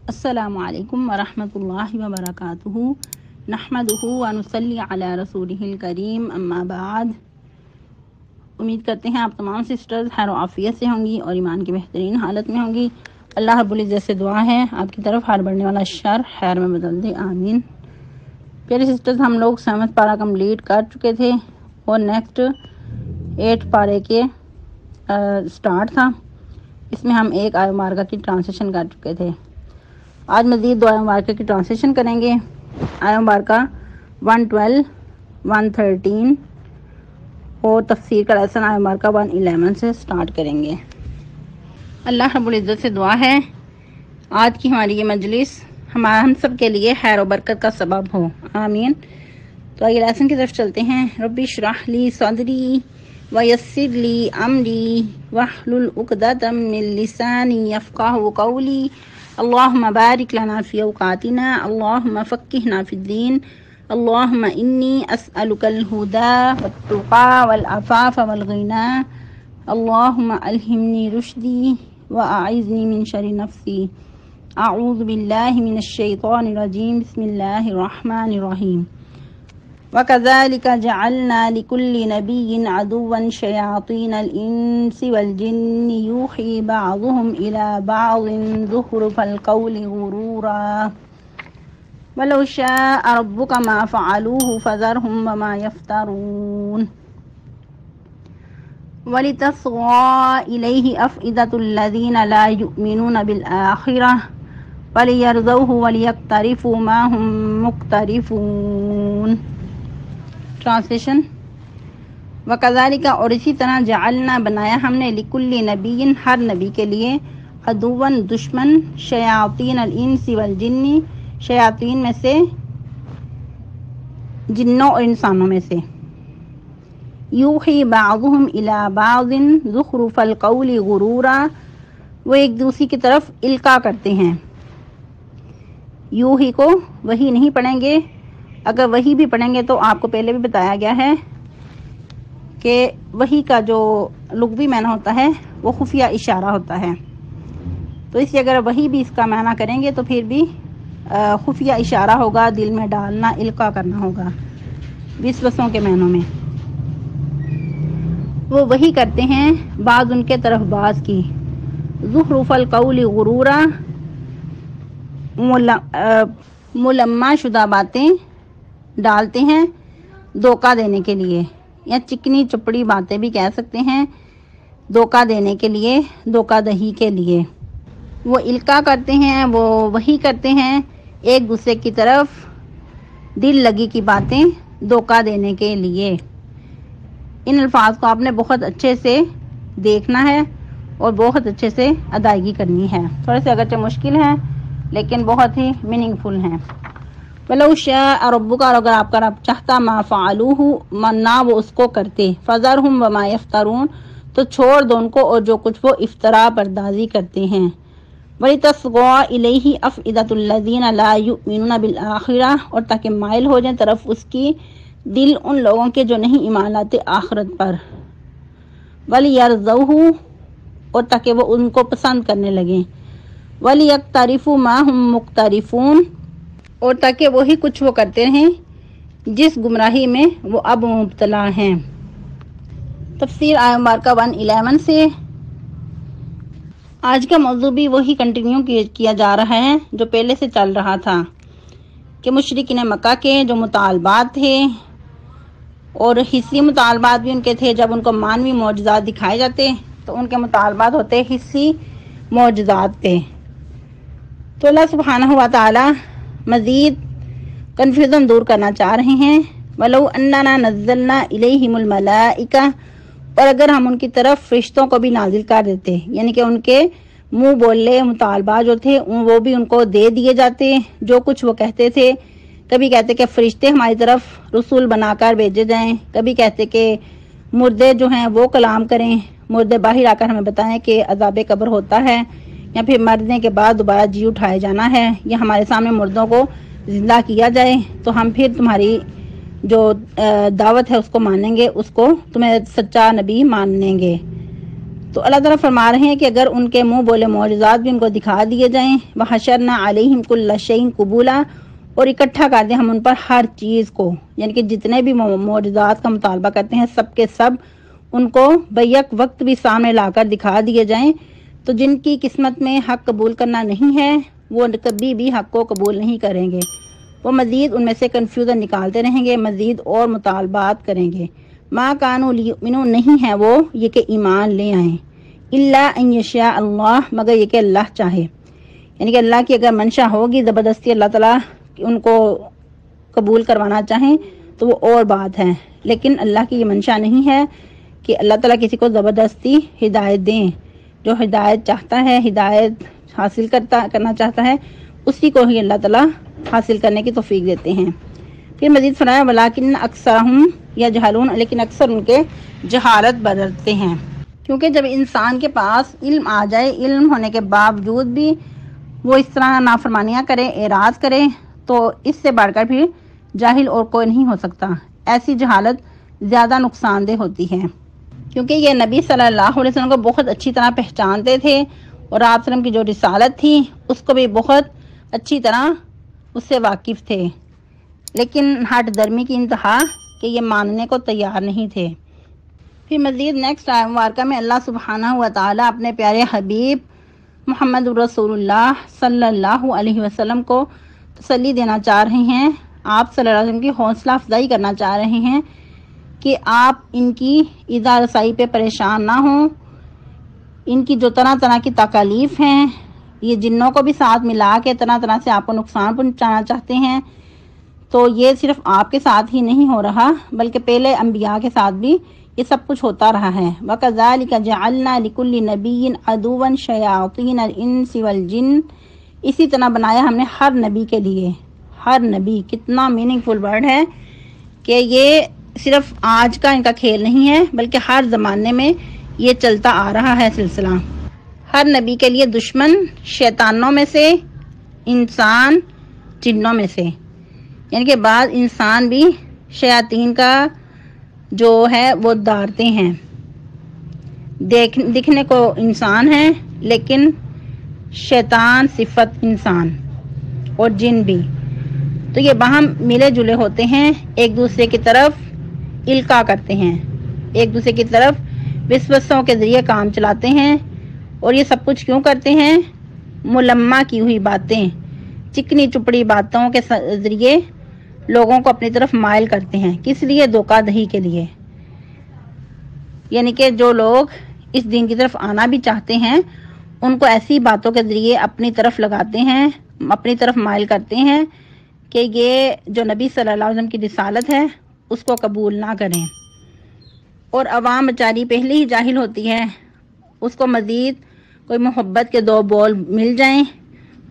السلام علیکم ورحمۃ اللہ وبرکاتہ نحمدہ ونصلی علی رسولہ الکریم اما بعد۔ امید کرتے ہیں آپ تمام سسٹرز خیر و عافیت سے ہوں گی اور ایمان کی بہترین حالت میں ہوں گی۔ اللہ رب العزت سے دعا ہے آپ کی طرف ہر بڑھنے والا شر خیر میں بدل دے، آمین۔ پیارے سسٹرز، ہم لوگ 7 پارہ کمپلیٹ کر چکے تھے اور نیکسٹ 8 پارے کے سٹارٹ تھا۔ اس میں ہم ایک آیہ مبارکہ کی ٹرانسلیشن کر چکے تھے۔ آج مزید 2 آیہ مبارکہ کی ٹرانسلیشن کریں گے۔ آیہ مبارکہ 112 113 اور تفسیر کا لیسن آیہ مبارکہ 111 سے سٹارٹ کریں گے۔ اللہ رب العزت سے دعا ہے آج کی ہماری یہ مجلس ہم سب کے لیے خیر و برکت کا سبب ہو، آمین۔ تو آئیے لیسن کی طرف چلتے ہیں۔ رب اشرح لی صدری ویسر لی امری واحلل عقدۃ من لسانی یفقہوا قولی اللہم بارک لنا فی اوقاتنا اللہم فقہنا فی الدین اللہم انی اسألک الہدی والتقی والعفاف والغنی اللہم الہمنی رشدی واعذنی من شر نفسی اعوذ باللہ من الشیطان الرجیم بسم اللہ الرحمن الرحیم۔ وَكَذَلِكَ جَعَلْنَا لِكُلِّ نَبِيٍّ عَدُوًّا شَيَاطِينَ الْإِنسِ وَالْجِنِّ يُوحِي بَعْضُهُمْ إِلَى بَعْضٍ زُخْرُفَ الْقَوْلِ غُرُورًا وَلَوْ شَاءَ رَبُّكَ مَا فَعَلُوهُ فَذَرْهُمْ وَمَا يَفْتَرُونَ وَلِتَصْغَىٰ إِلَيْهِ أَفْئِدَةُ الَّذِينَ لَا يُؤْمِنُونَ بِالْآخِرَةِ وَلِيَرْضَوْهُ وَلِيَقْتَرِفُوا مَا هُمْ مُقْتَرِفُونَ۔ ٹرانسلیشن۔ وَكَذَلِكَ اور اسی طرح جعلنا بنایا ہم نے لِكُلِّ نَبِيٍّ ہر نبی کے لیے عدوًا دشمن شیاطین الانس والجن شیاطین میں سے جنوں اور انسانوں میں سے یوحی بعضهم الی بعض زخرف القول غرورا وہ ایک دوسرے کی طرف القاء کرتے ہیں۔ یوحی کو وہی نہیں پڑھیں گے، اگر وہی بھی پڑھیں گے تو آپ کو پہلے بھی بتایا گیا ہے کہ وہی کا جو لغوی معنی ہوتا ہے وہ خفیہ اشارہ ہوتا ہے، تو اس لیے اگر وہی بھی اس کا معنی کریں گے تو پھر بھی خفیہ اشارہ ہوگا، دل میں ڈالنا، القاء کرنا ہوگا وسوسوں کے معنوں میں۔ وہ وہی کرتے ہیں بعض ان کے طرف بعض کی، زخرف القول غرورا ملمع شدہ باتیں ڈالتے ہیں دھوکہ دینے کے لیے، یا چکنی چپڑی باتیں بھی کہہ سکتے ہیں، دھوکہ دینے کے لیے، دھوکہ دہی کے لیے وہ القاء کرتے ہیں، وہ وہی کرتے ہیں ایک دوسرے کی طرف دل لگی کی باتیں دھوکہ دینے کے لیے۔ ان الفاظ کو آپ نے بہت اچھے سے دیکھنا ہے اور بہت اچھے سے ادائیگی کرنی ہے، تھوڑے سے اگرچہ مشکل ہیں لیکن بہت ہی میننگ فل ہیں۔ وَلَوْ شَاءَ رَبُّكَ اور اگر آپ کا رب چاہتا مَا فَعَلُوهُ نہ وہ اس کو کرتے، فَذَرْهُمْ وَمَا يَفْتَرُونَ تو چھوڑ دو ان کو اور جو کچھ وہ افترا پردازی کرتے ہیں۔ وَلِتَصْغَىٰ إِلَيْهِ أَفْئِدَةُ الَّذِينَ لَا يُؤْمِنُونَ بِالْآخِرَةِ اور تاکہ مائل ہو جائیں طرف اس کی دل ان لوگوں کے جو نہیں ایمان لاتے آخرت پر، وَلِيَرْضَوْهُ اور تاکہ وہ ان کو پسند کرنے لگیں، وَلِيَقْتَرِفُوا مَا هُمْ مُقْتَرِفُونَ اور تاکہ وہی کچھ وہ کرتے رہیں جس گمراہی میں وہ اب مبتلا ہیں۔ تفسیر آیہ مبارکہ 111 سے۔ آج کا موضوع بھی وہی کنٹینیو کیا جا رہا ہے جو پہلے سے چل رہا تھا کہ مشرکین مکہ کے جو مطالبات تھے اور حسی مطالبات بھی ان کے تھے، جب ان کو مانوی معجزات دکھائے جاتے تو ان کے مطالبات ہوتے حسی معجزات پہ۔ تو اللہ سبحانہ و تعالی مزید کنفیوژن دور کرنا چاہ رہے ہیں۔ وَلَوْ أَنَّنَا نَزَّلْنَا إِلَيْهِمُ الْمَلَائِكَةَ اور اگر ہم ان کی طرف فرشتوں کو بھی نازل کر دیتے، یعنی کہ ان کے منہ بولے مطالبات جو تھے وہ بھی ان کو دے دیے جاتے، جو کچھ وہ کہتے تھے۔ کبھی کہتے کہ فرشتے ہماری طرف رسول بنا کر بھیجے جائیں، کبھی کہتے کہ مردے جو ہیں وہ کلام کریں، مردے باہر آ کر ہمیں بتائیں کہ عذاب قبر ہوتا ہے، یا پھر مرنے کے بعد دوبارہ جی اٹھائے جانا ہے، یا ہمارے سامنے مردوں کو زندہ کیا جائے تو ہم پھر تمہاری جو دعوت ہے اس کو مانیں گے، اس کو تمہیں سچا نبی مانیں گے۔ تو اللہ تعالیٰ فرما رہے ہیں کہ اگر ان کے منہ بولے معجزات بھی ان کو دکھا دیے جائیں، وحشرنا علیہم کل شیء قبولا، اور اکٹھا کر دیں ہم ان پر ہر چیز کو، یعنی کہ جتنے بھی معجزات کا مطالبہ کرتے ہیں سب کے سب ان کو بیک وقت بھی سامنے لا کر دکھا دیے جائیں، تو جن کی قسمت میں حق قبول کرنا نہیں ہے وہ کبھی بھی حق کو قبول نہیں کریں گے، وہ مزید ان میں سے کنفیوژن نکالتے رہیں گے، مزید اور مطالبات کریں گے۔ ما کانوا لیؤمنوا، نہیں ہے وہ یہ کہ ایمان لے آئیں، الا ان یشاء اللہ، مگر یہ کہ اللہ چاہے، یعنی کہ اللہ کی اگر منشا ہوگی، زبردستی اللہ تعالیٰ ان کو قبول کروانا چاہیں تو وہ اور بات ہے، لیکن اللہ کی یہ منشا نہیں ہے کہ اللہ تعالیٰ کسی کو زبردستی ہدایت دیں۔ جو ہدایت چاہتا ہے، ہدایت حاصل کرنا چاہتا ہے، اسی کو ہی اللہ تعالیٰ حاصل کرنے کی توفیق دیتے ہیں۔ پھر مزید فرمایا ولیکن اکثرہم یجہلون، لیکن اکثر ان کے جہالت برتتے ہیں، کیونکہ جب انسان کے پاس علم آ جائے، علم ہونے کے باوجود بھی وہ اس طرح نافرمانیاں کرے، اعراض کرے، تو اس سے بڑھ کر پھر جاہل اور کوئی نہیں ہو سکتا۔ ایسی جہالت زیادہ نقصان دہ ہوتی ہے، کیونکہ یہ نبی صلی اللہ علیہ وسلم کو بہت اچھی طرح پہچانتے تھے، اور آپ وسلم کی جو رسالت تھی اس کو بھی بہت اچھی طرح اس سے واقف تھے، لیکن ہٹ درمی کی انتہا کہ یہ ماننے کو تیار نہیں تھے۔ پھر مزید نیکسٹ آیت مبارکہ میں اللہ سبحانہ و تعالیٰ اپنے پیارے حبیب محمد رسول اللہ صلی اللہ علیہ وسلم کو تسلی دینا چاہ رہے ہیں، آپ صلی اللہ علیہ وسلم کی حوصلہ افزائی کرنا چاہ رہے ہیں کہ آپ ان کی ایذا رسائی پہ پریشان نہ ہوں۔ ان کی جو طرح طرح کی تکالیف ہیں، یہ جنوں کو بھی ساتھ ملا کے طرح طرح سے آپ کو نقصان پہنچانا چاہتے ہیں، تو یہ صرف آپ کے ساتھ ہی نہیں ہو رہا بلکہ پہلے انبیاء کے ساتھ بھی یہ سب کچھ ہوتا رہا ہے۔ وَكَذَلِكَ جَعَلْنَا لِكُلِّ نَبِيٍّ عَدُوًّا شَيَاطِينَ الْإِنسِ وَالْجِنِّ، اسی طرح بنایا ہم نے ہر نبی کے لیے، ہر نبی، کتنا میننگ فل ورڈ ہے کہ یہ صرف آج کا ان کا کھیل نہیں ہے بلکہ ہر زمانے میں یہ چلتا آ رہا ہے سلسلہ۔ ہر نبی کے لیے دشمن شیطانوں میں سے، انسان جنوں میں سے، یعنی کہ بعض انسان بھی شیاطین کا جو ہے وہ دارتے ہیں، دکھنے کو انسان ہے لیکن شیطان صفت انسان، اور جن بھی، تو یہ باہم ملے جلے ہوتے ہیں، ایک دوسرے کی طرف القاء کرتے ہیں، ایک دوسرے کی طرف وسوسوں کے ذریعے کام چلاتے ہیں، اور یہ سب کچھ کیوں کرتے ہیں؟ ملمہ کی ہوئی باتیں، چکنی چپڑی باتوں کے ذریعے لوگوں کو اپنی طرف مائل کرتے ہیں، کس لیے؟ دھوکہ دہی کے لیے، یعنی کہ جو لوگ اس دین کی طرف آنا بھی چاہتے ہیں ان کو ایسی باتوں کے ذریعے اپنی طرف لگاتے ہیں، اپنی طرف مائل کرتے ہیں کہ یہ جو نبی صلی اللہ علیہ وسلم کی رسالت ہے اس کو قبول نہ کریں، اور عوام بیچاری پہلے ہی جاہل ہوتی ہے، اس کو مزید کوئی محبت کے دو بول مل جائیں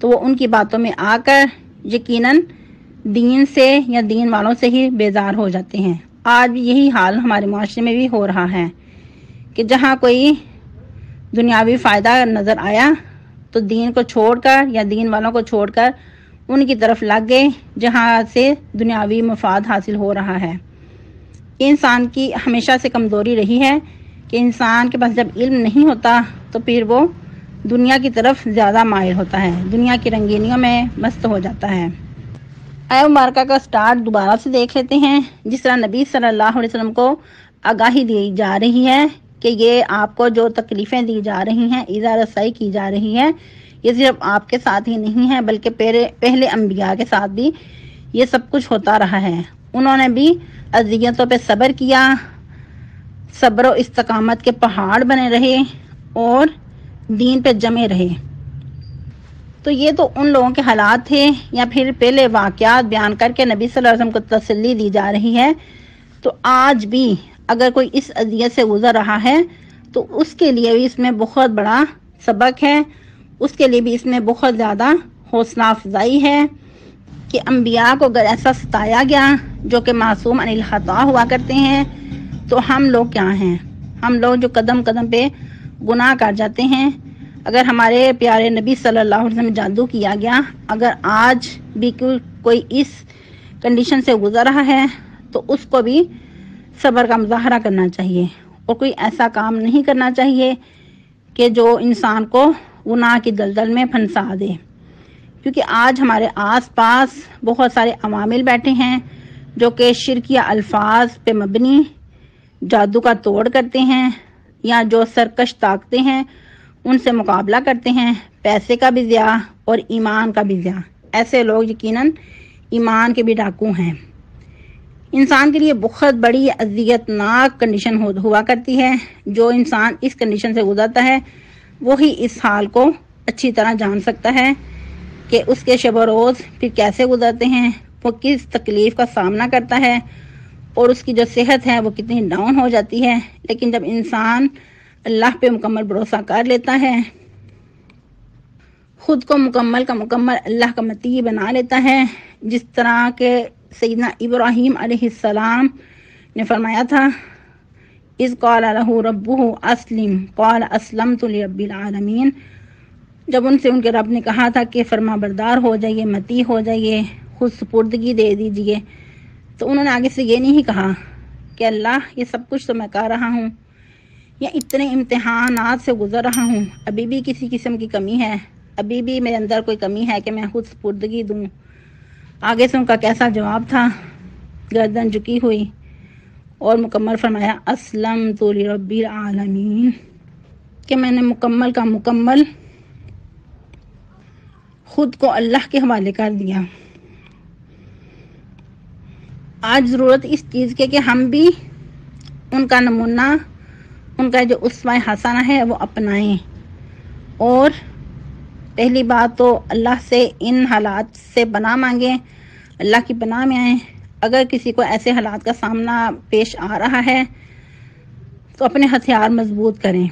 تو وہ ان کی باتوں میں آ کر یقیناً دین سے یا دین والوں سے ہی بیزار ہو جاتے ہیں۔ آج بھی یہی حال ہمارے معاشرے میں بھی ہو رہا ہے کہ جہاں کوئی دنیاوی فائدہ نظر آیا تو دین کو چھوڑ کر یا دین والوں کو چھوڑ کر ان کی طرف لگ گئے جہاں سے دنیاوی مفاد حاصل ہو رہا ہے۔ انسان کی ہمیشہ سے کمزوری رہی ہے کہ انسان کے پاس جب علم نہیں ہوتا تو پھر وہ دنیا کی طرف زیادہ مائل ہوتا ہے، دنیا کی رنگینیوں میں مست ہو جاتا ہے۔ آیت مبارکہ کا سٹارٹ دوبارہ سے دیکھ لیتے ہیں۔ جس طرح نبی صلی اللہ علیہ وسلم کو آگاہی دی جا رہی ہے کہ یہ آپ کو جو تکلیفیں دی جا رہی ہیں، ایذا رسائی کی جا رہی ہے، یہ صرف آپ کے ساتھ ہی نہیں ہے بلکہ پہلے انبیاء کے ساتھ بھی یہ سب کچھ ہوتا رہا ہے۔ انہوں نے بھی اذیتوں پہ صبر کیا، صبر و استقامت کے پہاڑ بنے رہے اور دین پہ جمے رہے۔ تو یہ تو ان لوگوں کے حالات تھے، یا پھر پہلے واقعات بیان کر کے نبی صلی اللہ علیہ وسلم کو تسلی دی جا رہی ہے۔ تو آج بھی اگر کوئی اس اذیت سے گزر رہا ہے تو اس کے لیے بھی اس میں بہت بڑا سبق ہے، اس کے لیے بھی اس میں بہت زیادہ حوصلہ افزائی ہے کہ انبیاء کو اگر ایسا ستایا گیا جو کہ معصوم عن الخطا ہوا کرتے ہیں تو ہم لوگ کیا ہیں؟ ہم لوگ جو قدم قدم پہ گناہ کر جاتے ہیں۔ اگر ہمارے پیارے نبی صلی اللہ علیہ وسلم جادو کیا گیا، اگر آج بھی کوئی اس کنڈیشن سے گزر رہا ہے تو اس کو بھی صبر کا مظاہرہ کرنا چاہیے، اور کوئی ایسا کام نہیں کرنا چاہیے کہ جو انسان کو گناہ کی دلدل میں پھنسا دے، کیونکہ آج ہمارے آس پاس بہت سارے عوامل بیٹھے ہیں جو کہ شرکیہ الفاظ پہ مبنی جادو کا توڑ کرتے ہیں، یا جو سرکش طاقتیں ہیں ان سے مقابلہ کرتے ہیں، پیسے کا بھی ضیاع اور ایمان کا بھی ضیاع۔ ایسے لوگ یقیناً ایمان کے بھی ڈاکو ہیں۔ انسان کے لیے بہت بڑی اذیت ناک کنڈیشن ہوا کرتی ہے۔ جو انسان اس کنڈیشن سے گزرتا ہے وہی اس حال کو اچھی طرح جان سکتا ہے کہ اس کے شب و روز پھر کیسے گزرتے ہیں، وہ کس تکلیف کا سامنا کرتا ہے، اور اس کی جو صحت ہے وہ کتنی ڈاؤن ہو جاتی ہے۔ لیکن جب انسان اللہ پہ مکمل بھروسہ کر لیتا ہے، خود کو مکمل کا مکمل اللہ کا مطیع بنا لیتا ہے، جس طرح کہ سیدنا ابراہیم علیہ السلام نے فرمایا تھا، اذ قال لہ ربہ اسلم قال اسلمت لرب العالمین، جب ان سے ان کے رب نے کہا تھا کہ فرما بردار ہو جائیے، مطیع ہو جائیے، خود سپردگی دے دیجئے، تو انہوں نے آگے سے یہ نہیں کہا کہ اللہ یہ سب کچھ تو میں کر رہا ہوں، یا اتنے امتحانات سے گزر رہا ہوں، ابھی بھی کسی قسم کی کمی ہے، ابھی بھی میرے اندر کوئی کمی ہے کہ میں خود سپردگی دوں۔ آگے سے ان کا کیسا جواب تھا، گردن جھکی ہوئی، اور مکمل فرمایا اسلمت لرب العالمین، کہ میں نے مکمل کا مکمل خود کو اللہ کے حوالے کر دیا۔ آج ضرورت اس چیز کے کہ ہم بھی ان کا نمونہ، ان کا جو اسوہ حسنہ ہے وہ اپنائیں، اور پہلی بات تو اللہ سے ان حالات سے پناہ مانگیں، اللہ کی پناہ میں آئیں۔ اگر کسی کو ایسے حالات کا سامنا پیش آ رہا ہے تو اپنے ہتھیار مضبوط کریں۔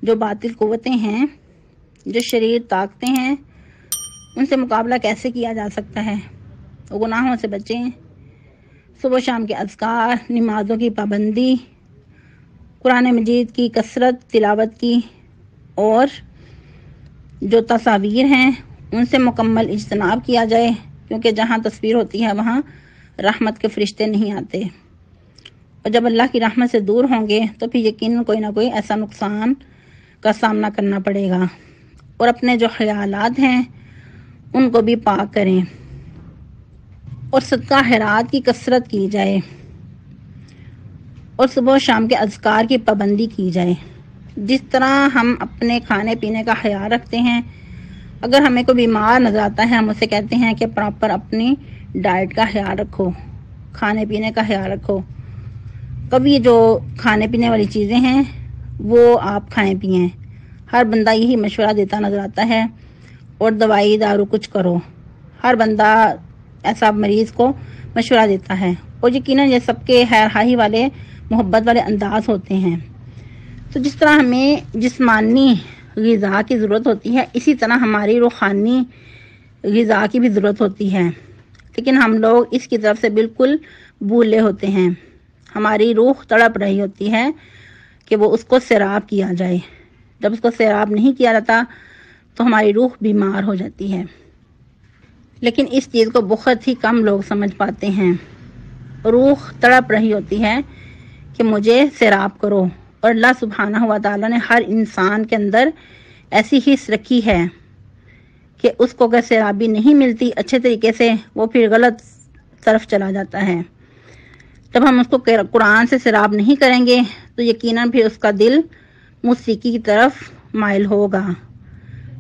جو باطل قوتیں ہیں، جو شریر طاقتیں ہیں، ان سے مقابلہ کیسے کیا جا سکتا ہے؟ گناہوں سے بچیں، صبح و شام کے اذکار، نمازوں کی پابندی، قرآن مجید کی کثرت تلاوت کی، اور جو تصاویر ہیں ان سے مکمل اجتناب کیا جائے، کیونکہ جہاں تصویر ہوتی ہے وہاں رحمت کے فرشتے نہیں آتے، اور جب اللہ کی رحمت سے دور ہوں گے تو پھر یقیناً کوئی نہ کوئی ایسا نقصان کا سامنا کرنا پڑے گا۔ اور اپنے جو خیالات ہیں ان کو بھی پاک کریں، اور صدقہ خیرات کی کثرت کی جائے، اور صبح و شام کے اذکار کی پابندی کی جائے۔ جس طرح ہم اپنے کھانے پینے کا خیال رکھتے ہیں، اگر ہمیں کوئی بیمار نظر آتا ہے ہم اسے کہتے ہیں کہ پراپر اپنی ڈائٹ کا خیال رکھو، کھانے پینے کا خیال رکھو۔ کبھی جو کھانے پینے والی چیزیں ہیں وہ آپ کھائیں پئیں، ہر بندہ یہی مشورہ دیتا نظر آتا ہے، اور دوائی دارو کچھ کرو، ہر بندہ ایسا مریض کو مشورہ دیتا ہے، اور یقیناً یہ سب کے خیر خواہی والے محبت والے انداز ہوتے ہیں۔ تو جس طرح ہمیں جسمانی غذا کی ضرورت ہوتی ہے، اسی طرح ہماری روحانی غذا کی بھی ضرورت ہوتی ہے، لیکن ہم لوگ اس کی طرف سے بالکل بھولے ہوتے ہیں۔ ہماری روح تڑپ رہی ہوتی ہے کہ وہ اس کو سیراب کیا جائے، جب اس کو سیراب نہیں کیا جاتا تو ہماری روح بیمار ہو جاتی ہے۔ لیکن اس چیز کو بہت ہی کم لوگ سمجھ پاتے ہیں۔ روح تڑپ رہی ہوتی ہے کہ مجھے سیراب کرو، اور اللہ سبحانہ و تعالیٰ نے ہر انسان کے اندر ایسی حص رکھی ہے کہ اس کو اگر سیرابی نہیں ملتی اچھے طریقے سے وہ پھر غلط طرف چلا جاتا ہے۔ جب ہم اس کو قرآن سے سیراب نہیں کریں گے تو یقیناً پھر اس کا دل موسیقی کی طرف مائل ہوگا،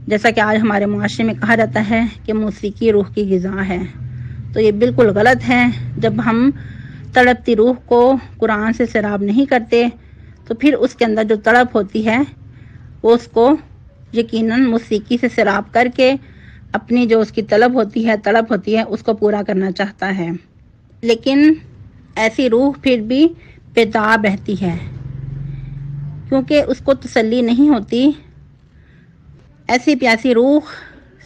جیسا کہ آج ہمارے معاشرے میں کہا جاتا ہے کہ موسیقی روح کی غذا ہے، تو یہ بالکل غلط ہے۔ جب ہم تڑپتی روح کو قرآن سے سیراب نہیں کرتے تو پھر اس کے اندر جو تڑپ ہوتی ہے وہ اس کو یقیناً موسیقی سے سیراب کر کے اپنی جو اس کی طلب ہوتی ہے، تڑپ ہوتی ہے، اس کو پورا کرنا چاہتا ہے۔ لیکن ایسی روح پھر بھی بےتاب رہتی ہے، کیونکہ اس کو تسلی نہیں ہوتی۔ ایسی پیاسی روح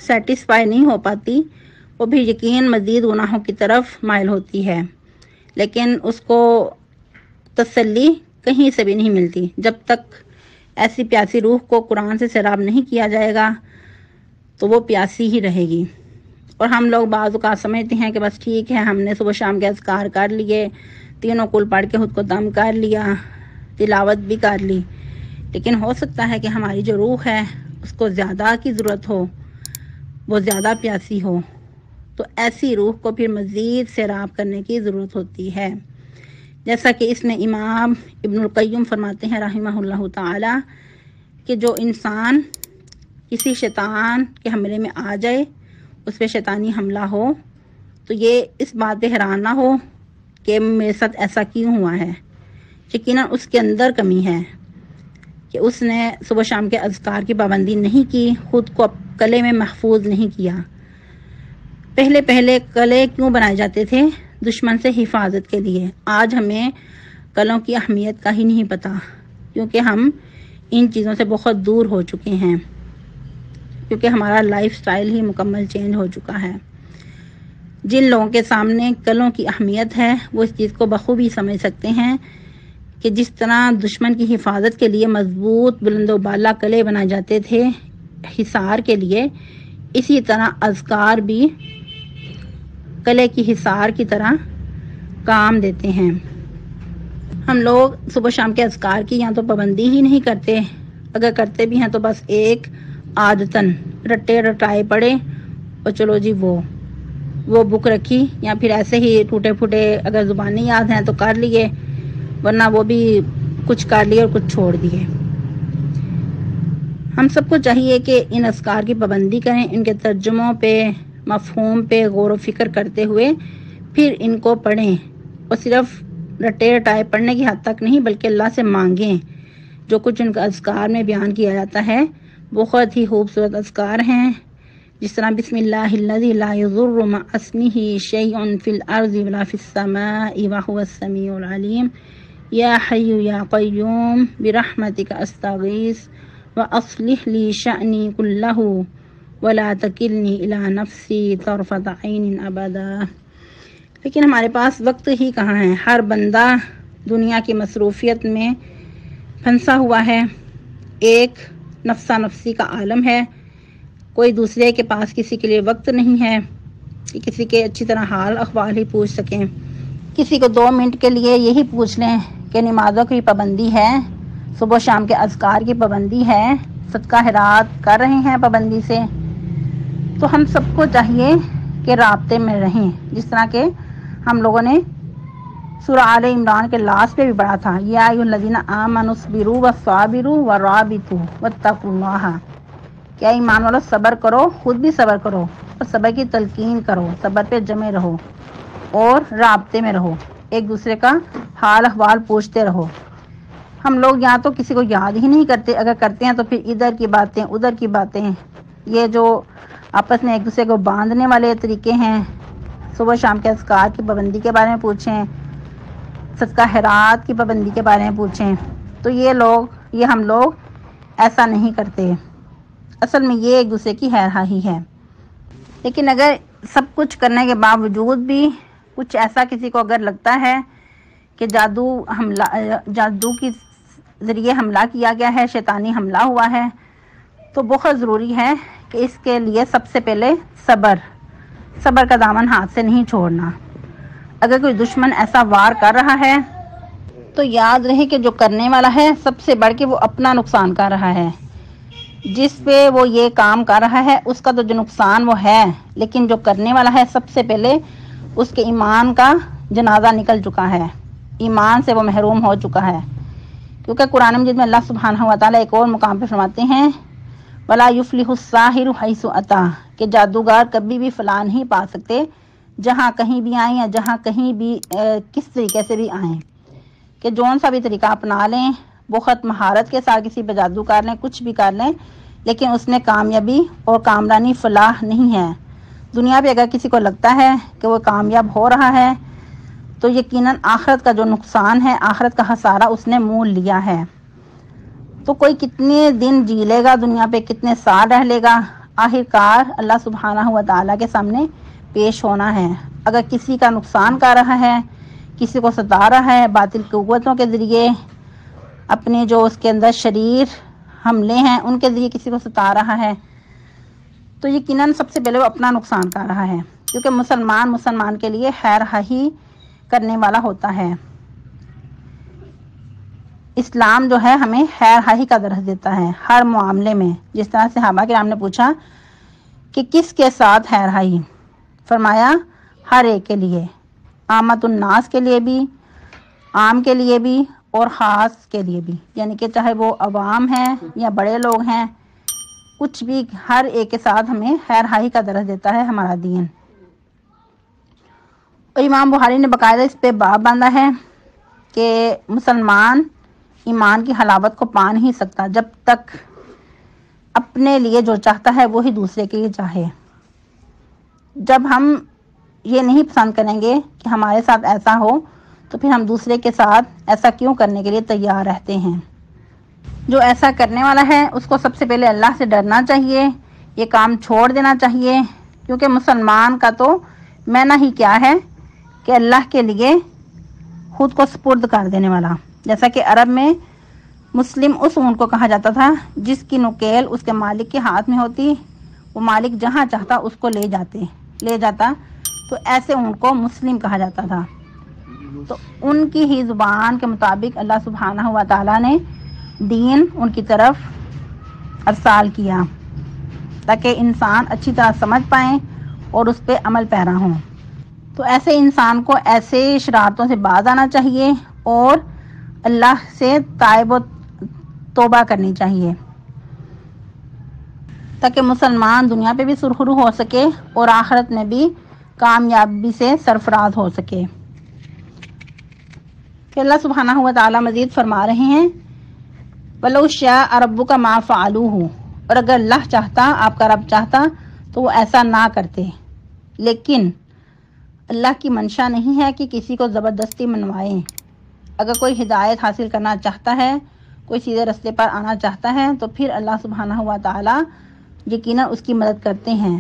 سیٹسفائی نہیں ہو پاتی، وہ بھی یقیناً مزید گناہوں کی طرف مائل ہوتی ہے، لیکن اس کو تسلی کہیں سے بھی نہیں ملتی۔ جب تک ایسی پیاسی روح کو قرآن سے سیراب نہیں کیا جائے گا تو وہ پیاسی ہی رہے گی۔ اور ہم لوگ بعض اوقات سمجھتے ہیں کہ بس ٹھیک ہے، ہم نے صبح شام کے اذکار کر لیے، تینوں کل پڑھ کے خود کو دم کر لیا، تلاوت بھی کر لی، لیکن ہو سکتا ہے کہ ہماری جو روح ہے اس کو زیادہ کی ضرورت ہو، وہ زیادہ پیاسی ہو، تو ایسی روح کو پھر مزید سیراب کرنے کی ضرورت ہوتی ہے۔ جیسا کہ اس میں امام ابن القیم فرماتے ہیں رحمہ اللہ تعالی کہ جو انسان کسی شیطان کے حملے میں آ جائے، اس پہ شیطانی حملہ ہو، تو یہ اس بات پہ حیران نہ ہو کہ میرے ساتھ ایسا کیوں ہوا ہے۔ یقیناً اس کے اندر کمی ہے کہ اس نے صبح شام کے اذکار کی پابندی نہیں کی، خود کو کلے میں محفوظ نہیں کیا۔ پہلے کلے کیوں بنائے جاتے تھے؟ دشمن سے حفاظت کے لیے۔ آج ہمیں کلوں کی اہمیت کا ہی نہیں پتہ، کیونکہ ہم ان چیزوں سے بہت دور ہو چکے ہیں، کیونکہ ہمارا لائف سٹائل ہی مکمل چینج ہو چکا ہے۔ جن لوگوں کے سامنے کلوں کی اہمیت ہے وہ اس چیز کو بخوبی سمجھ سکتے ہیں کہ جس طرح دشمن کی حفاظت کے لیے مضبوط بلند و بالا کلے بنائے جاتے تھے حصار کے لیے، اسی طرح اذکار بھی کلے کی حصار کی طرح کام دیتے ہیں۔ ہم لوگ صبح شام کے اذکار کی یا تو پابندی ہی نہیں کرتے، اگر کرتے بھی ہیں تو بس ایک عادتاً رٹے رٹائے پڑے اور چلو جی وہ بک رکھی، یا پھر ایسے ہی ٹوٹے پھوٹے اگر زبانی یاد ہیں تو کر لیے، ورنہ وہ بھی کچھ کر لیے اور کچھ چھوڑ دیے۔ ہم سب کو چاہیے کہ ان اذکار کی پابندی کریں، ان کے ترجموں پہ، مفہوم پہ غور و فکر کرتے ہوئے پھر ان کو پڑھیں، اور صرف رٹے رٹائے پڑھنے کی حد تک نہیں بلکہ اللہ سے مانگیں۔ جو کچھ ان کا اذکار میں بیان کیا جاتا ہے بہت ہی خوبصورت اذکار ہیں، جس طرح بسم اللہ الذی لا یضر مع اسمہ شیء فی الارض ولا فی السماء وہو السمیع العلیم، یا حی یا قیوم برحمتک استغیث واصلح لی شأنی کلہ ولا تکلنی الی نفسی طرفۃ عین ابدا۔ لیکن ہمارے پاس وقت ہی کہاں ہے، ہر بندہ دنیا کی مصروفیت میں پھنسا ہوا ہے، ایک نفسا نفسی کا عالم ہے، کوئی دوسرے کے پاس کسی کے لیے وقت نہیں ہے کہ کسی کے اچھی طرح حال احوال ہی پوچھ سکیں۔ کسی کو 2 منٹ کے لیے یہی پوچھ لیں کہ نمازوں کی پابندی ہے، صبح شام کے اذکار کی پابندی ہے، صدقہ خیرات کر رہے ہیں پابندی سے، تو ہم سب کو چاہیے کہ رابطے میں رہیں، جس طرح کہ ہم لوگوں نے سورہ آل عمران کے لاسٹ پہ بھی پڑھا تھا، یا ایھا الذین آمنوا اصبروا وصابروا ورابطوا واتقوا اللہ، کیا ایمان والو صبر کرو، خود بھی صبر کرو اور صبر کی تلقین کرو، صبر پہ جمے رہو اور رابطے میں رہو، ایک دوسرے کا حال احوال پوچھتے رہو۔ ہم لوگ یا تو کسی کو یاد ہی نہیں کرتے، اگر کرتے ہیں تو پھر ادھر کی باتیں ادھر کی باتیں، یہ جو آپس میں ایک دوسرے کو باندھنے والے طریقے ہیں۔ صبح شام کے اذکار کی پابندی کے بارے میں پوچھیں، صدقہ خیرات کی پابندی کے بارے میں پوچھیں، تو یہ ہم لوگ ایسا نہیں کرتے۔ اصل میں یہ ایک دوسرے کی خیرخواہی ہے۔ لیکن اگر سب کچھ کرنے کے باوجود بھی کچھ ایسا کسی کو اگر لگتا ہے کہ جادو کے ذریعے حملہ کیا گیا ہے، شیطانی حملہ ہوا ہے، تو بہت ضروری ہے کہ اس کے لیے سب سے پہلے صبر کا دامن ہاتھ سے نہیں چھوڑنا۔ اگر کوئی دشمن ایسا وار کر رہا ہے تو یاد رہے کہ جو کرنے والا ہے سب سے بڑھ کے وہ اپنا نقصان کر رہا ہے، جس پہ وہ یہ کام کر رہا ہے اس کا تو جو نقصان وہ ہے، لیکن جو کرنے والا ہے سب سے پہلے اس کے ایمان کا جنازہ نکل چکا ہے، ایمان سے وہ محروم ہو چکا ہے، کیونکہ قرآن مجید میں اللہ سبحانہ و تعالیٰ ایک اور مقام پہ فرماتے ہیں وَلَا يُفْلِحُ السَّاحِرُ حَيْثُ أَتَىٰ، کہ جادوگر کبھی بھی فلاح نہیں پا سکتے جہاں کہیں بھی آئیں یا جہاں کہیں بھی کس طریقے سے بھی آئیں، کہ جون سا بھی طریقہ اپنا لیں، بہت مہارت کے ساتھ کسی پہ جادو کر لیں، کچھ بھی کر لیں، لیکن اس میں کامیابی اور کامرانی فلاح نہیں ہے۔ دنیا پہ اگر کسی کو لگتا ہے کہ وہ کامیاب ہو رہا ہے تو یقیناً آخرت کا جو نقصان ہے، آخرت کا خسارہ اس نے مول لیا ہے۔ تو کوئی کتنے دن جی لے گا دنیا پہ، کتنے سال رہ لے گا، آخر کار اللہ سبحانہ و تعالیٰ کے سامنے پیش ہونا ہے۔ اگر کسی کا نقصان کر رہا ہے، کسی کو ستا رہا ہے باطل قوتوں کے ذریعے، اپنے جو اس کے اندر شریر حملے ہیں ان کے ذریعے کسی کو ستا رہا ہے، تو یقیناً سب سے پہلے وہ اپنا نقصان کر رہا ہے، کیونکہ مسلمان کے لیے خیر خواہی کرنے والا ہوتا ہے۔ اسلام جو ہے ہمیں خیر خواہی کا درس دیتا ہے ہر معاملے میں. جس طرح صحابہ کرام نے پوچھا کہ کس کے ساتھ خیر خواہی، فرمایا ہر ایک کے لیے، عامت الناس کے لیے بھی، عام کے لیے بھی اور خاص کے لیے بھی، یعنی کہ چاہے وہ عوام ہیں یا بڑے لوگ ہیں، کچھ بھی ہر ایک کے ساتھ ہمیں خیر خواہی کا درس دیتا ہے ہمارا دین. اور امام بخاری نے باقاعدہ اس پہ باب باندھا ہے کہ مسلمان ایمان کی حلاوت کو پا نہیں سکتا جب تک اپنے لیے جو چاہتا ہے وہی دوسرے کے لیے چاہے. جب ہم یہ نہیں پسند کریں گے کہ ہمارے ساتھ ایسا ہو تو پھر ہم دوسرے کے ساتھ ایسا کیوں کرنے کے لیے تیار رہتے ہیں. جو ایسا کرنے والا ہے اس کو سب سے پہلے اللہ سے ڈرنا چاہیے، یہ کام چھوڑ دینا چاہیے، کیونکہ مسلمان کا تو معنی ہی کیا ہے کہ اللہ کے لیے خود کو سپرد کر دینے والا. جیسا کہ عرب میں مسلم اس اونٹ کو کہا جاتا تھا جس کی نکیل اس کے مالک کے ہاتھ میں ہوتی، وہ مالک جہاں چاہتا اس کو لے جاتا، تو ایسے اونٹ کو مسلم کہا جاتا تھا. تو ان کی ہی زبان کے مطابق اللہ سبحانہ و تعالیٰ نے دین ان کی طرف ارسال کیا تاکہ انسان اچھی طرح سمجھ پائیں اور اس پہ عمل پیرا ہوں. تو ایسے انسان کو ایسے شرارتوں سے باز آنا چاہیے اور اللہ سے تائب و توبہ کرنی چاہیے تاکہ مسلمان دنیا پہ بھی سرخرو ہو سکے اور آخرت میں بھی کامیابی سے سرفراز ہو سکے. کہ اللہ سبحانہ و تعالیٰ مزید فرما رہے ہیں وَلَوْ شَاءَ رَبُّكَ مَا فَعَلُوهُ، اور اگر اللہ چاہتا، آپ کا رب چاہتا تو وہ ایسا نہ کرتے. لیکن اللہ کی منشا نہیں ہے کہ کسی کو زبردستی منوائیں. اگر کوئی ہدایت حاصل کرنا چاہتا ہے، کوئی سیدھے رستے پر آنا چاہتا ہے تو پھر اللہ سبحانہ و تعالیٰ یقیناً اس کی مدد کرتے ہیں.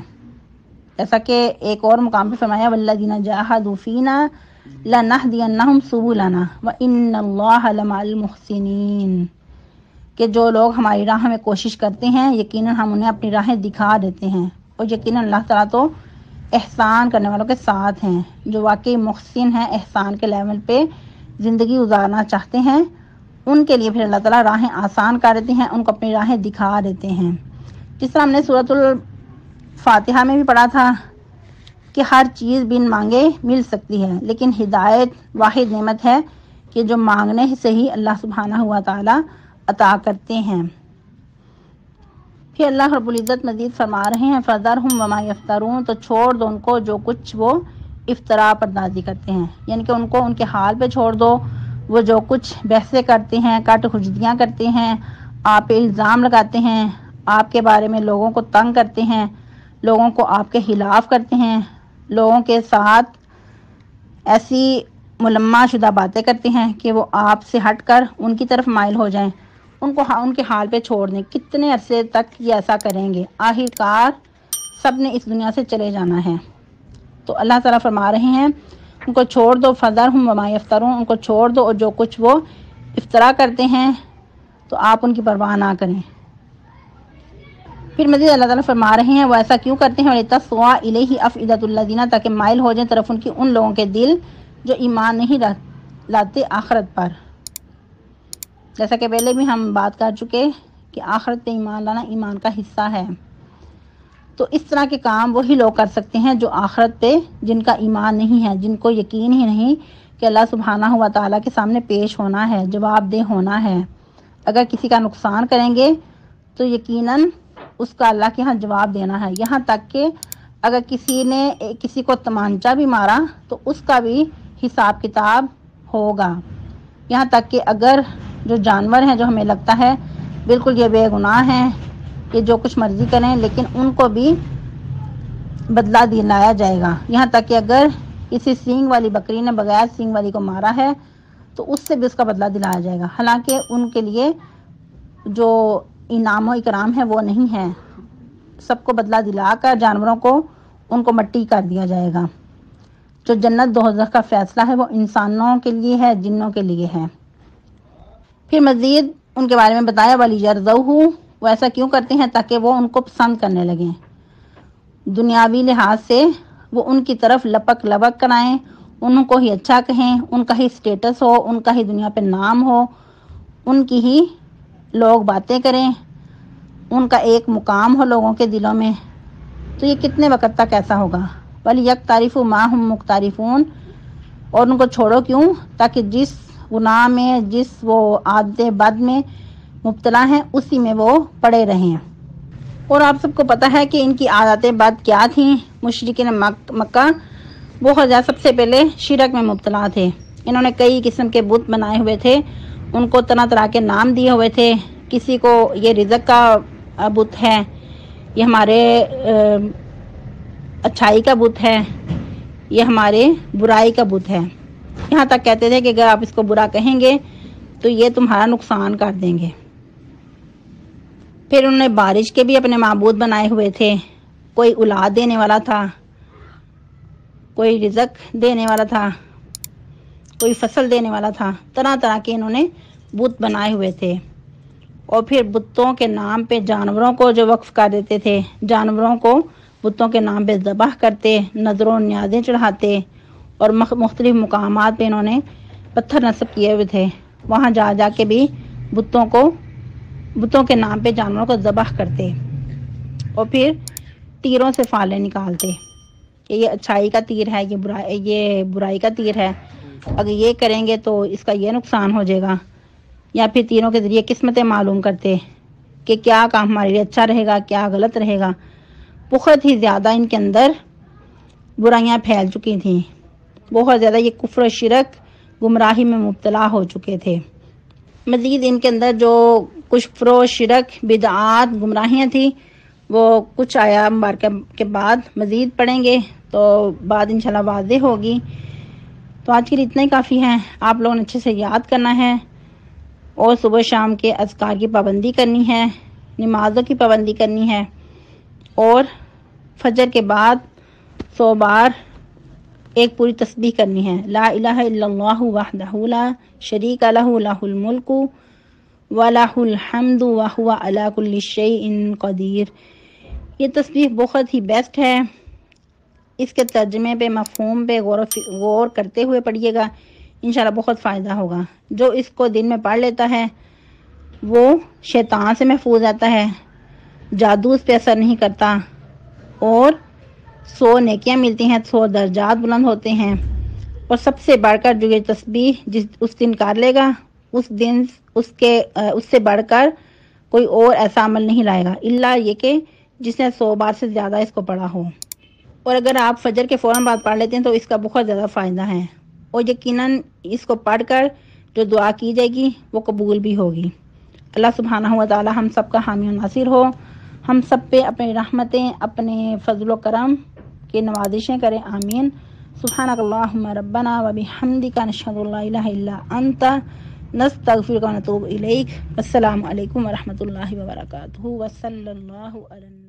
جیسا کہ ایک اور مقام پہ فرمایا وَالَّذِينَ جَاهَدُوا فِينَا لَنَهْدِيَنَّهُمْ سُبُلَنَا وَإِنَّ اللَّهَ لَمَعَ الْمُحْسِنِينَ، کہ جو لوگ ہماری راہ میں کوشش کرتے ہیں یقیناً ہم انہیں اپنی راہیں دکھا دیتے ہیں، اور یقیناً اللہ تعالیٰ تو احسان کرنے والوں کے ساتھ ہیں. جو واقعی محسن ہیں، احسان کے لیول پہ زندگی گزارنا چاہتے ہیں، ان کے لیے پھر اللہ تعالیٰ راہیں آسان کر دیتے ہیں، ان کو اپنی راہیں دکھا دیتے ہیں. جس طرح ہم نے سورۃ الفاتحہ میں بھی پڑھا تھا کہ ہر چیز بن مانگے مل سکتی ہے، لیکن ہدایت واحد نعمت ہے کہ جو مانگنے سے ہی اللہ سبحانہ و تعالیٰ عطا کرتے ہیں. پھر اللہ رب العزت مزید فرما رہے ہیں فَذَرْهُمْ وَمَا يَفْتَرُونَ، تو چھوڑ دو ان کو جو کچھ وہ افطرا پردازی کرتے ہیں، یعنی کہ ان کو ان کے حال پہ چھوڑ دو. وہ جو کچھ بحثیں کرتے ہیں، کٹ حجتیاں کرتے ہیں، آپ پہ الزام لگاتے ہیں، آپ کے بارے میں لوگوں کو تنگ کرتے ہیں، لوگوں کو آپ کے خلاف کرتے ہیں، لوگوں کے ساتھ ایسی ملمہ شدہ باتیں کرتے ہیں کہ وہ آپ سے ہٹ کر ان کی طرف مائل ہو جائیں، ان کو ان کے حال پہ چھوڑ دیں. کتنے عرصے تک یہ ایسا کریں گے؟ آخر کار سب نے اس دنیا سے چلے جانا ہے. تو اللہ تعالیٰ فرما رہے ہیں ان کو چھوڑ دو، فَذَرْهُمْ وَمَا يَفْتَرُونَ، ان کو چھوڑ دو اور جو کچھ وہ افطرا کرتے ہیں تو آپ ان کی پرواہ نہ کریں. پھر مزید اللہ تعالیٰ فرما رہے ہیں وہ ایسا کیوں کرتے ہیں وَلِتَصْغَىٰ إِلَيْهِ أَفْئِدَةُ الَّذِينَ، تاکہ مائل ہو جائیں طرف ان لوگوں کے دل جو ایمان نہیں لاتے آخرت پر. جیسا کہ پہلے بھی ہم بات کر چکے کہ آخرت پہ ایمان لانا ایمان کا حصہ ہے. تو اس طرح کے کام وہی لوگ کر سکتے ہیں جو آخرت پہ جن کا ایمان نہیں ہے، جن کو یقین ہی نہیں کہ اللہ سبحانہ و تعالیٰ کے سامنے پیش ہونا ہے، جواب دہ ہونا ہے. اگر کسی کا نقصان کریں گے تو یقیناً اس کا اللہ کے ہاں جواب دینا ہے. یہاں تک کہ اگر کسی نے کسی کو تمانچہ بھی مارا تو اس کا بھی حساب کتاب ہوگا. یہاں تک کہ اگر جو جانور ہیں جو ہمیں لگتا ہے بالکل یہ بے گناہ ہیں، کہ جو کچھ مرضی کریں، لیکن ان کو بھی بدلہ دلایا جائے گا. یہاں تک کہ اگر کسی سینگ والی بکری نے بغیر سینگ والی کو مارا ہے تو اس سے بھی اس کا بدلہ دلایا جائے گا. حالانکہ ان کے لیے جو انعام و اکرام ہے وہ نہیں ہے، سب کو بدلہ دلا کر جانوروں کو ان کو مٹی کر دیا جائے گا. جو جنت دوزخ کا فیصلہ ہے وہ انسانوں کے لیے ہے، جنوں کے لیے ہے. پھر مزید ان کے بارے میں بتایا وَلِيَرْضَوْهُ، وہ ایسا کیوں کرتے ہیں تاکہ وہ ان کو پسند کرنے لگیں. دنیاوی لحاظ سے وہ ان کی طرف لپک لبک کرائیں، ان کو ہی اچھا کہیں، ان کا ہی سٹیٹس ہو، ان کا ہی دنیا پہ نام ہو، ان کی ہی لوگ باتیں کریں، ان کا ایک مقام ہو لوگوں کے دلوں میں، تو یہ کتنے وقت تک ایسا ہوگا؟ ولی یک تعریف ما ہم مختلفون، اور ان کو چھوڑو کیوں؟ تاکہ جس گناہ میں، جس وہ عادت بد میں مبتلا ہیں اسی میں وہ پڑے رہیں۔ اور آپ سب کو پتہ ہے کہ ان کی عادتیں بد کیا تھیں؟ مشرکین مکہ بہت زیادہ سب سے پہلے شرک میں مبتلا تھے۔ انہوں نے کئی قسم کے بت بنائے ہوئے تھے، ان کو طرح طرح کے نام دیے ہوئے تھے۔ کسی کو یہ رزق کا بت ہے، یہ ہمارے اچھائی کا بت ہے، یہ ہمارے برائی کا بت ہے۔ یہاں تک کہتے تھے کہ اگر آپ اس کو برا کہیں گے تو یہ تمہارا نقصان کر دیں گے۔ پھر انہوں نے بارش کے بھی اپنے معبود بنائے ہوئے تھے، کوئی اولاد دینے والا تھا، کوئی رزق دینے والا تھا، کوئی فصل دینے والا تھا، طرح طرح کے انہوں نے بت بنائے ہوئے تھے۔ اور پھر بتوں کے نام پہ جانوروں کو جو وقف کر دیتے تھے، جانوروں کو بتوں کے نام پہ ذبح کرتے، نذر و نیازیں چڑھاتے، اور مختلف مقامات پہ انہوں نے پتھر نصب کیے ہوئے تھے، وہاں جا جا کے بھی بتوں کے نام پہ جانوروں کو ذبح کرتے، اور پھر تیروں سے فالیں نکالتے کہ یہ اچھائی کا تیر ہے، یہ برائی کا تیر ہے، اگر یہ کریں گے تو اس کا یہ نقصان ہو جائے گا۔ یا پھر تیروں کے ذریعے قسمتیں معلوم کرتے کہ کیا کام ہمارے لیے اچھا رہے گا، کیا غلط رہے گا۔ بہت ہی زیادہ ان کے اندر برائیاں پھیل چکی تھیں، بہت زیادہ یہ کفر و شرک گمراہی میں مبتلا ہو چکے تھے۔ مزید ان کے اندر جو کچھ کفر و شرک بدعات گمراہیاں تھیں وہ کچھ آیا مبارکہ کے بعد مزید پڑھیں گے تو بعد انشاءاللہ واضح ہوگی۔ تو آج کے لیے اتنا ہی کافی ہے، آپ لوگوں نے اچھے سے یاد کرنا ہے، اور صبح شام کے اذکار کی پابندی کرنی ہے، نمازوں کی پابندی کرنی ہے، اور فجر کے بعد 100 بار ایک پوری تسبیح کرنی ہے، لا الہ الا اللہ وحدہ لا شریک لہ لہ الملک ولہ الحمد وہو علی کل شیء قدیر۔ یہ تسبیح بہت ہی بیسٹ ہے، اس کے ترجمے پہ، مفہوم پہ غور کرتے ہوئے پڑھیے گا، انشاءاللہ بہت فائدہ ہوگا۔ جو اس کو دن میں پڑھ لیتا ہے وہ شیطان سے محفوظ رہتا ہے، جادو اس پہ اثر نہیں کرتا، اور 100 نیکیاں ملتی ہیں، 100 درجات بلند ہوتے ہیں۔ اور سب سے بڑھ کر جو یہ تسبیح اس دن کر لے گا، اس دن اس سے بڑھ کر کوئی اور ایسا عمل نہیں لائے گا، الا یہ کہ جس نے 100 بار سے زیادہ اس کو پڑھا ہو۔ اور اگر آپ فجر کے فوراً بعد پڑھ لیتے ہیں تو اس کا بہت زیادہ فائدہ ہے، اور یقیناً اس کو پڑھ کر جو دعا کی جائے گی وہ قبول بھی ہوگی۔ اللہ سبحانہ و تعالی ہم سب کا حامی و ناصر ہو، ہم سب پہ اپنی رحمتیں، اپنے فضل و کرم کی نوازشیں کریں، آمین۔ سبحانک اللہم ربنا و بحمدک نشہد ان لا الہ الا انت نستغفرک و نتوب الیک۔ السلام علیکم ورحمۃ اللہ وبرکاتہ، وصلی اللہ علی